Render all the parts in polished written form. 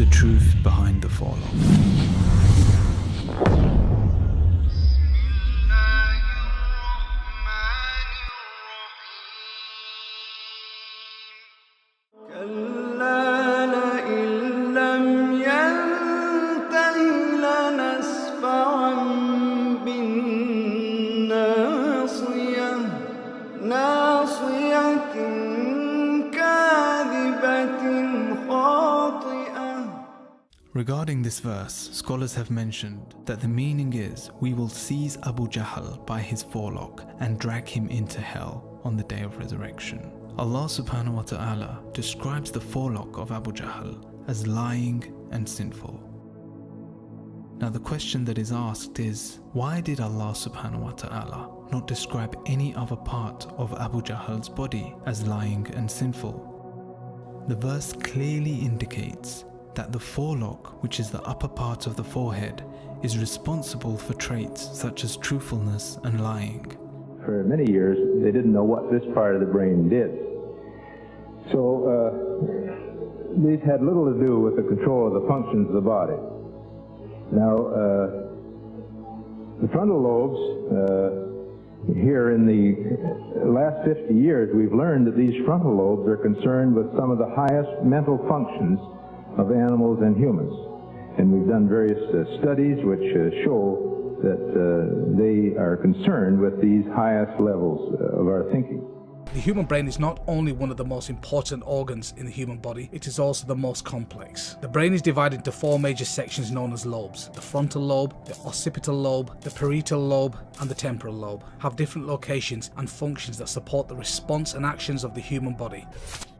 the truth behind the forelock. Regarding this verse, scholars have mentioned that the meaning is, we will seize Abu Jahl by his forelock and drag him into hell on the day of resurrection. Allah subhanahu wa ta'ala describes the forelock of Abu Jahl as lying and sinful. Now the question that is asked is, why did Allah subhanahu wa ta'ala not describe any other part of Abu Jahl's body as lying and sinful? The verse clearly indicates that the forelock, which is the upper part of the forehead, is responsible for traits such as truthfulness and lying. For many years, they didn't know what this part of the brain did. So these had little to do with the control of the functions of the body. Now, the frontal lobes, here in the last 50 years, we've learned that these frontal lobes are concerned with some of the highest mental functions of animals and humans. And we've done various studies which show that they are concerned with these highest levels of our thinking. The human brain is not only one of the most important organs in the human body, it is also the most complex. The brain is divided into four major sections known as lobes. The frontal lobe, the occipital lobe, the parietal lobe, and the temporal lobe have different locations and functions that support the response and actions of the human body.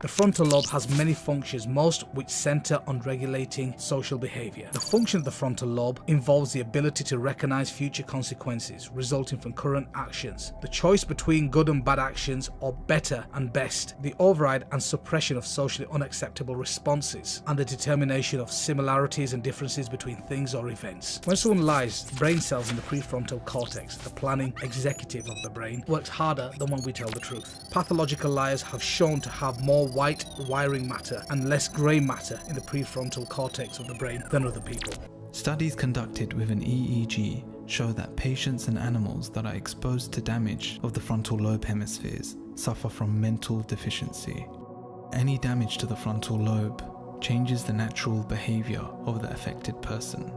The frontal lobe has many functions, most which center on regulating social behavior. The function of the frontal lobe involves the ability to recognize future consequences resulting from current actions, the choice between good and bad actions, or better and best, the override and suppression of socially unacceptable responses, and the determination of similarities and differences between things or events. When someone lies, brain cells in the prefrontal cortex, the planning executive of the brain, works harder than when we tell the truth. Pathological liars have shown to have more white wiring matter and less grey matter in the prefrontal cortex of the brain than other people. Studies conducted with an EEG show that patients and animals that are exposed to damage of the frontal lobe hemispheres suffer from mental deficiency. Any damage to the frontal lobe changes the natural behavior of the affected person.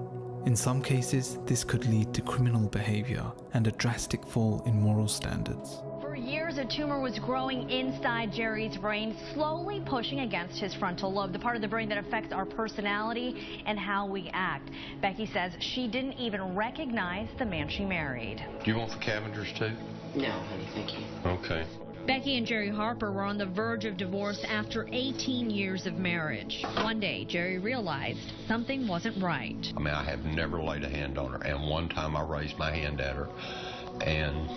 In some cases, this could lead to criminal behavior and a drastic fall in moral standards. For years, a tumor was growing inside Jerry's brain, slowly pushing against his frontal lobe, the part of the brain that affects our personality and how we act. Becky says she didn't even recognize the man she married. Do you want the Cavenders too? No, honey, thank you. Okay. Becky and Jerry Harper were on the verge of divorce after 18 years of marriage. One day, Jerry realized something wasn't right. I mean, I have never laid a hand on her, and one time I raised my hand at her, and...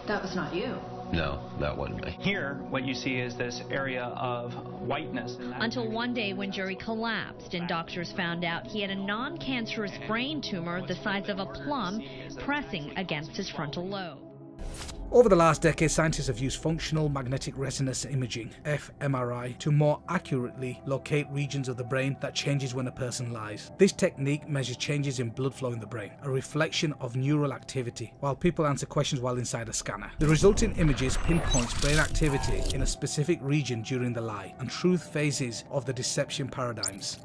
That was not you. No, that wasn't me. Here, what you see is this area of whiteness. Until one day when Jerry collapsed and doctors found out he had a non-cancerous brain tumor the size of a plum pressing against his frontal lobe. Over the last decade, scientists have used functional magnetic resonance imaging, fMRI, to more accurately locate regions of the brain that changes when a person lies. This technique measures changes in blood flow in the brain, a reflection of neural activity, while people answer questions while inside a scanner. The resulting images pinpoints brain activity in a specific region during the lie and truth phases of the deception paradigms.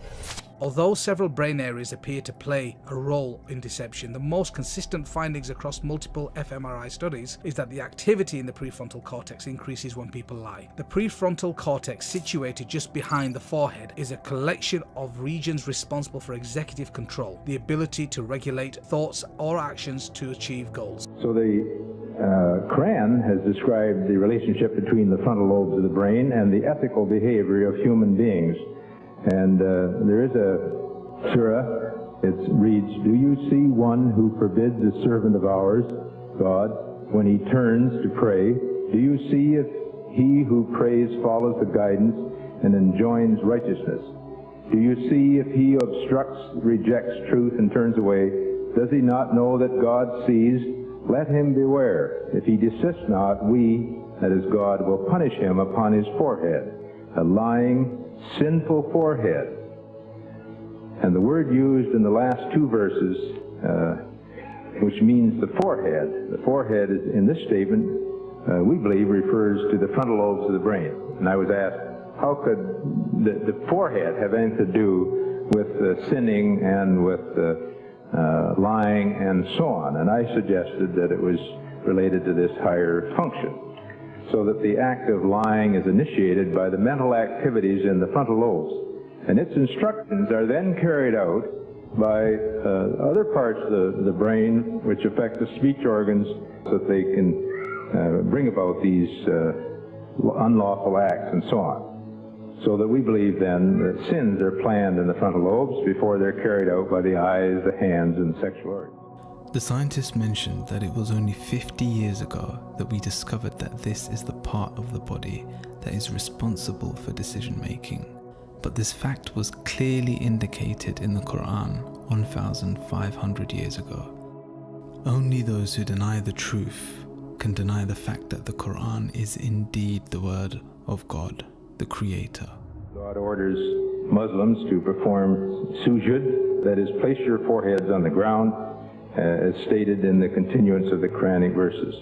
Although several brain areas appear to play a role in deception, the most consistent findings across multiple fMRI studies is that the activity in the prefrontal cortex increases when people lie. The prefrontal cortex, situated just behind the forehead, is a collection of regions responsible for executive control, the ability to regulate thoughts or actions to achieve goals. So the Cran has described the relationship between the frontal lobes of the brain and the ethical behavior of human beings. And there is a surah, it reads, "Do you see one who forbids a servant of ours, God, when he turns to pray? Do you see if he who prays follows the guidance and enjoins righteousness? Do you see if he obstructs, rejects truth, and turns away? Does he not know that God sees? Let him beware. If he desists not, we, that is God, will punish him upon his forehead." A lying, sinful forehead And the word used in the last two verses, which means the forehead is, in this statement, we believe refers to the frontal lobes of the brain. And I was asked, how could the forehead have anything to do with sinning and with lying and so on? And I suggested that it was related to this higher function, so that the act of lying is initiated by the mental activities in the frontal lobes, and its instructions are then carried out by other parts of the brain which affect the speech organs, so that they can bring about these unlawful acts and so on. So that we believe then that sins are planned in the frontal lobes before they're carried out by the eyes, the hands, and sexual organs. The scientists mentioned that it was only 50 years ago that we discovered that this is the part of the body that is responsible for decision making. But this fact was clearly indicated in the Quran 1,500 years ago. Only those who deny the truth can deny the fact that the Quran is indeed the word of God, the Creator. God orders Muslims to perform sujud, that is, place your foreheads on the ground, as stated in the continuance of the Quranic verses.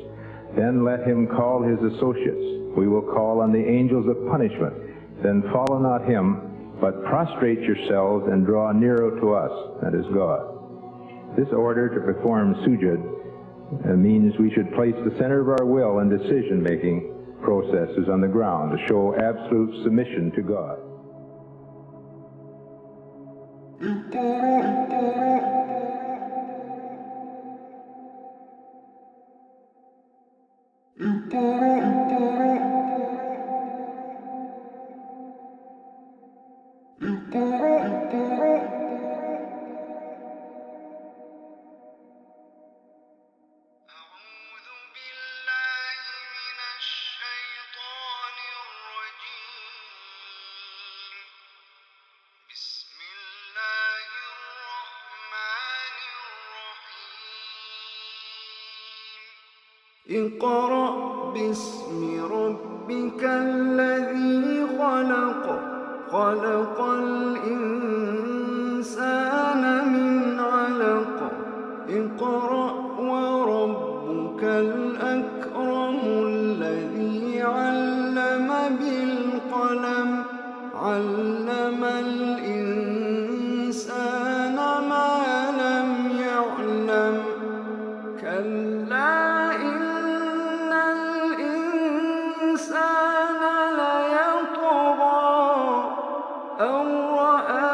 Then let him call his associates. We will call on the angels of punishment. Then follow not him, but prostrate yourselves and draw nearer to us, that is God. This order to perform sujud means we should place the center of our will and decision-making processes on the ground to show absolute submission to God. اقرأ باسم ربك الذي خلق خلق الإنسان من علق اقرأ وربك الأكرم الذي علم بالقلم علم الإنسان ما لم يعلم كلا الإنسان ليطغى أن رآه